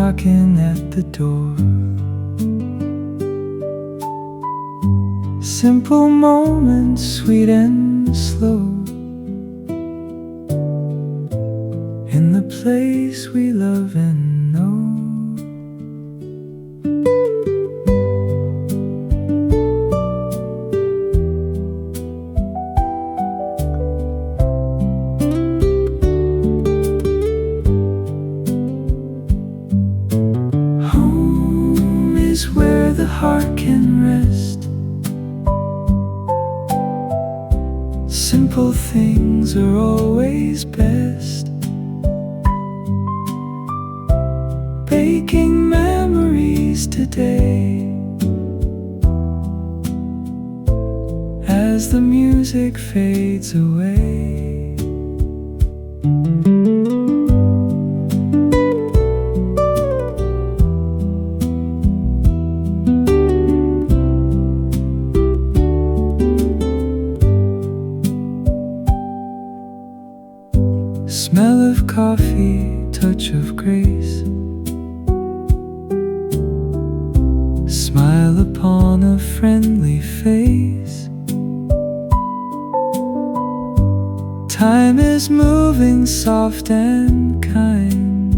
knocking at the door. Simple moments, sweet and slow, in the place we love and know. Home is where the heart can rest. Simple things are always best. Baking memories today, as the music fades away. Smell of coffee, touch of grace, smile upon a friendly face. Time is moving soft and kind.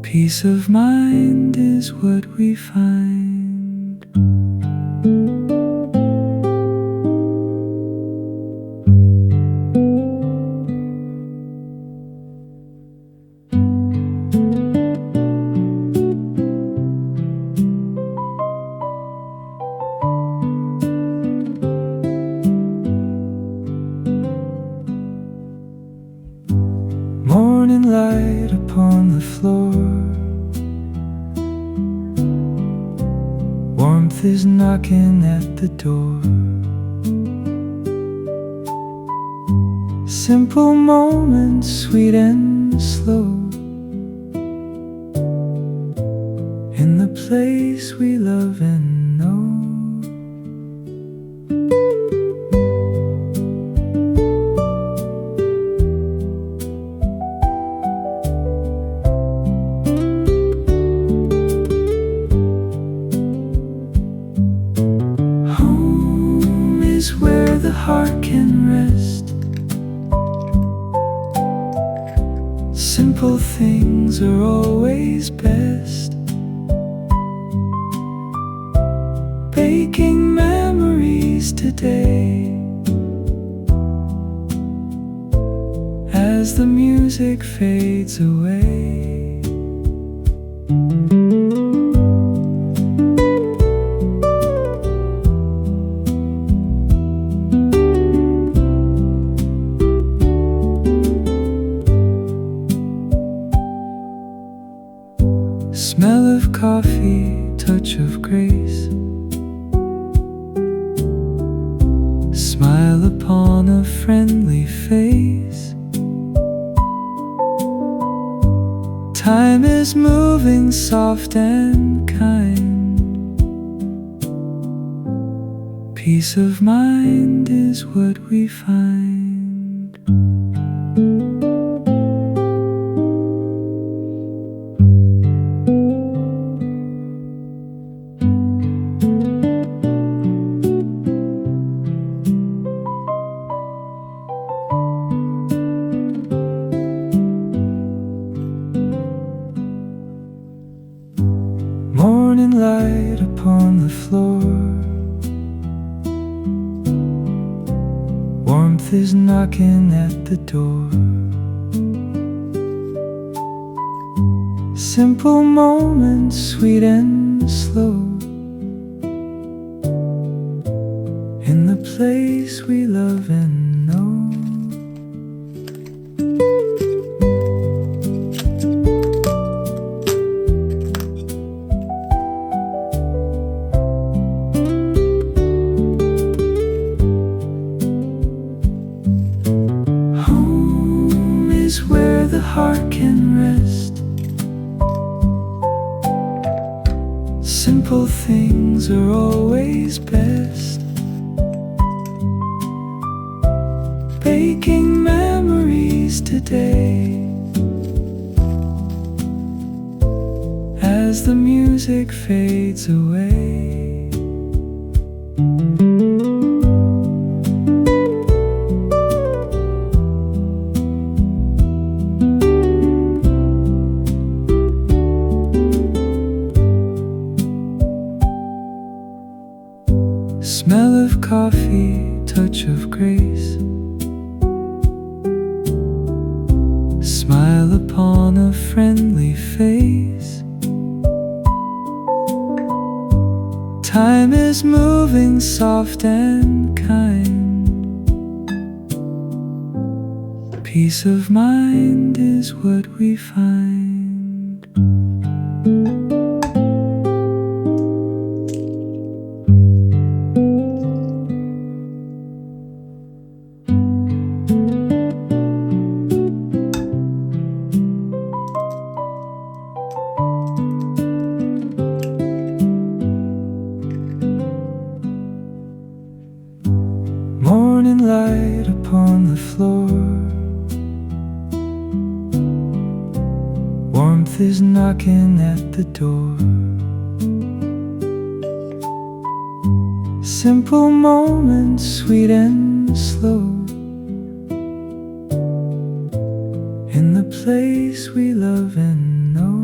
Peace of mind is what we find. Morning light upon the floor, warmth is knocking at the door. Simple moments, sweet and slow, in the place we love and know. Where the heart can rest. Simple things are always best. Baking memories today, as the music fades away. Smell of coffee, touch of grace, smile upon a friendly face. Time is moving soft and kind. Peace of mind is what we find. Morning light upon the floor, warmth is knocking at the door. Simple moments, sweet and slow, in the place we love and know. Where the heart can rest. Simple things are always best. Baking memories today, as the music fades away. Smell of coffee, touch of grace, smile upon a friendly face. Time is moving soft and kind. Peace of mind is what we find. Morning light upon the floor, warmth is knocking at the door. Simple moments, sweet and slow, in the place we love and know.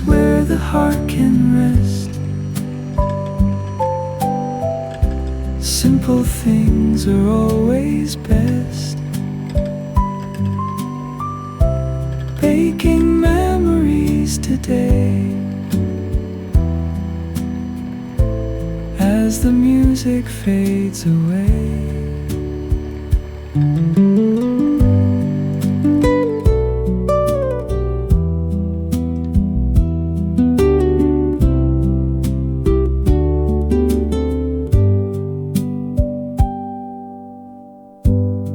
Where the heart can rest. Simple things are always best. Baking memories today, as the music fades away.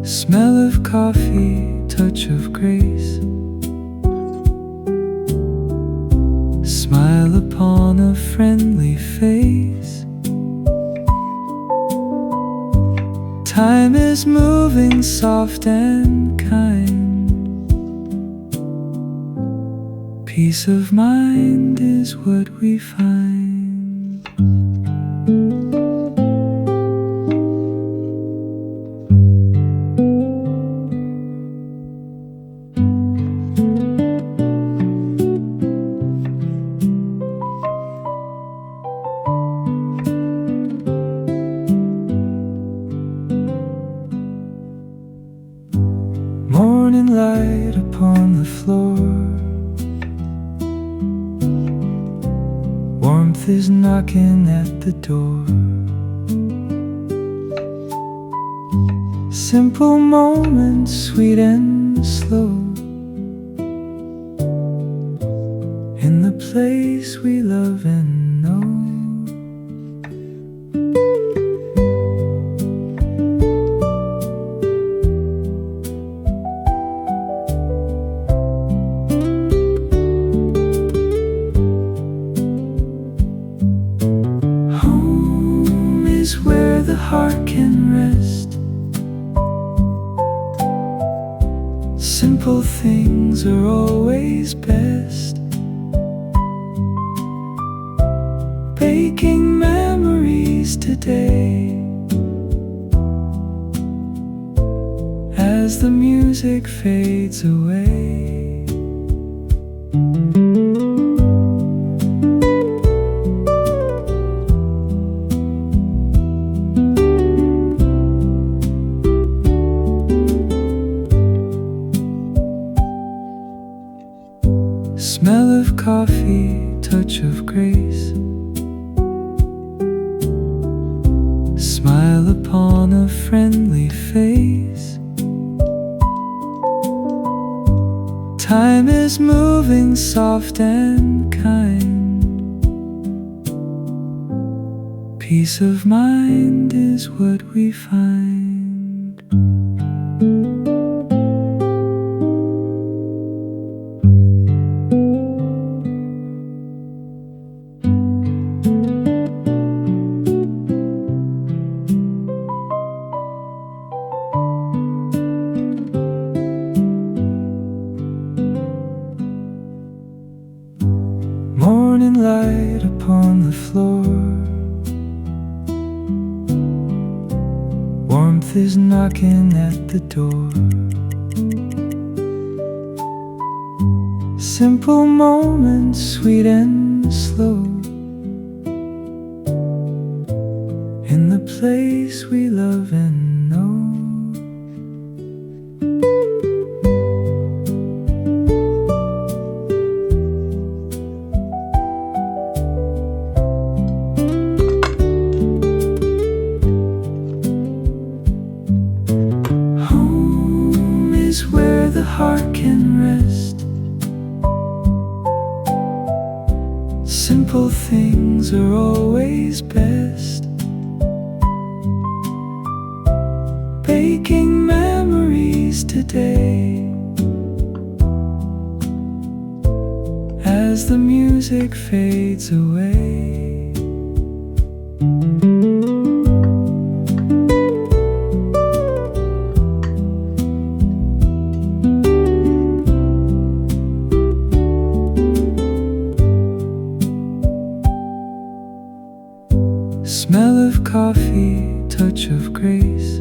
Smell of coffee, touch of grace, smile upon a friendly face. Time is moving soft and kind. Peace of mind is what we find. Morning light upon the floor, warmth is knocking at the door. Simple moments, sweet and slow, in the place we love and know. Where the heart can rest. Simple things are always best. Baking memories today, as the music fades away. Smell of coffee, touch of grace, smile upon a friendly face. Time is moving soft and kind. Peace of mind is what we find. Death is knocking at the door. Simple moments, sweet and slow, in the place we love and know. Home is where the heart can rest. Simple things are always best. Baking memories today, as the music fades away. Smell of coffee, touch of grace,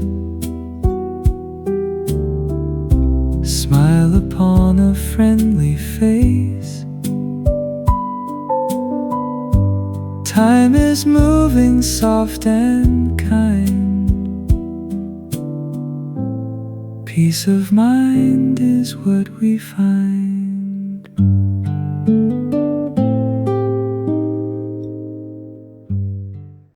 smile upon a friendly face. Time is moving soft and kind. Peace of mind is what we find.